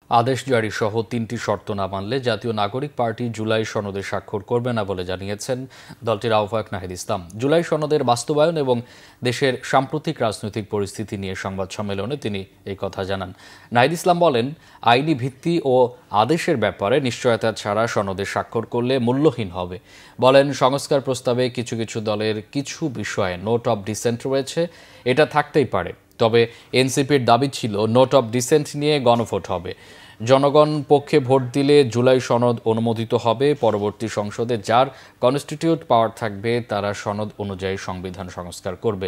আদেশ জারি সহ ৩টি শর্ত না মানলে জাতীয় নাগরিক পার্টি জুলাই সনদে স্বাক্ষর করবে না বলে জানিয়েছেন দলটির আহ্বায়ক নাহিদ ইসলাম। জুলাই সনদের বাস্তবায়ন এবং দেশের সাম্প্রতিক রাজনৈতিক পরিস্থিতি নিয়ে সংবাদ সম্মেলনে তিনি এই কথা জানান। নাহিদ ইসলাম বলেন, আইনি ভিত্তি ও আদেশের ব্যাপারে নিশ্চয়তা ছাড়া সনদে স্বাক্ষর করলে মূল্যহীন হবে। বলেন, সংস্কার প্রস্তাবে কিছু কিছু দলের কিছু বিষয়ে নোট অব ডিসেন্ট রয়েছে, এটা থাকতেই পারে। তবে এনসিপির দাবি ছিল নোট অব ডিসেন্ট নিয়ে গণভোট হবে। জনগণ পক্ষে ভোট দিলে জুলাই সনদ অনুমোদিত হবে। পরবর্তী সংসদে যার কনস্টিটিউট পাওয়ার থাকবে তারা সনদ অনুযায়ী সংবিধান সংস্কার করবে।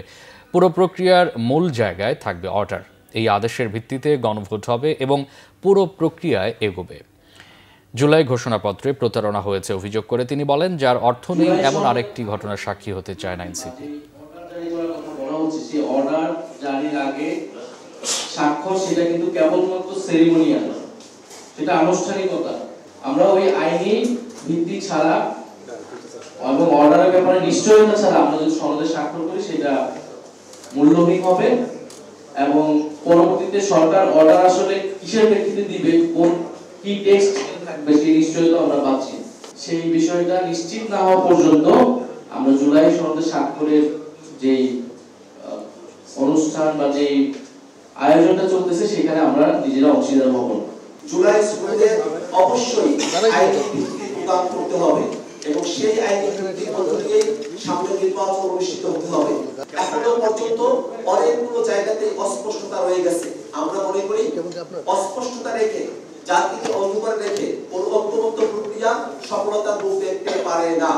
পুরো প্রক্রিয়ার মূল জায়গায় থাকবে অর্ডার। এই আদেশের ভিত্তিতে গণভোট হবে এবং পুরো প্রক্রিয়ায় এগোবে। জুলাই ঘোষণাপত্রে প্রতারণা হয়েছে অভিযোগ করে তিনি বলেন, যার অর্থ নেই এমন আরেকটি ঘটনার সাক্ষী হতে চায় না এনসিপি। অর্ডার জারির আগে স্বাক্ষর সেটা কিন্তু কেবলমাত্র সেরিমনিয়াল, সেটা আনুষ্ঠানিকতা। আমরা ওই আইনি ভিত্তি ছাড়া এবং অর্ডারের ব্যাপারে নিশ্চয়তা ছাড়া আমরা যদি সনদে স্বাক্ষর করি সেটা মূল্যহীন হবে এবং পরবর্তীতে সরকার অর্ডার আসলে কিসের প্রেক্ষিতে দিবে, কোন কি টেক্সট থাকবে সেই নিশ্চয়তা আমরা পাচ্ছি। সেই বিষয়টা নিশ্চিত না হওয়া পর্যন্ত আমরা জুলাই সনদে স্বাক্ষরের যেই অনুষ্ঠান বা যে আয়োজনটা চলতেছে সেখানে আমরা নিজেরা অংশীদার হব। জুলাই সনদে অবশ্যই আইনি ভিত্তি প্রদান করতে হবে এবং সেই আইনি ভিত্তির মধ্য দিয়ে সামনে নির্বাচন অনুষ্ঠিত হতে হবে। এখনো পর্যন্ত অনেকগুলো জায়গাতে অস্পষ্টতা রয়ে গেছে। আমরা মনে করি অস্পষ্টতা রেখে, জাতিকে অন্ধকারে রেখে কোনো ঐক্যবদ্ধ প্রক্রিয়া সফলতার মুখ দেখতে পারে না।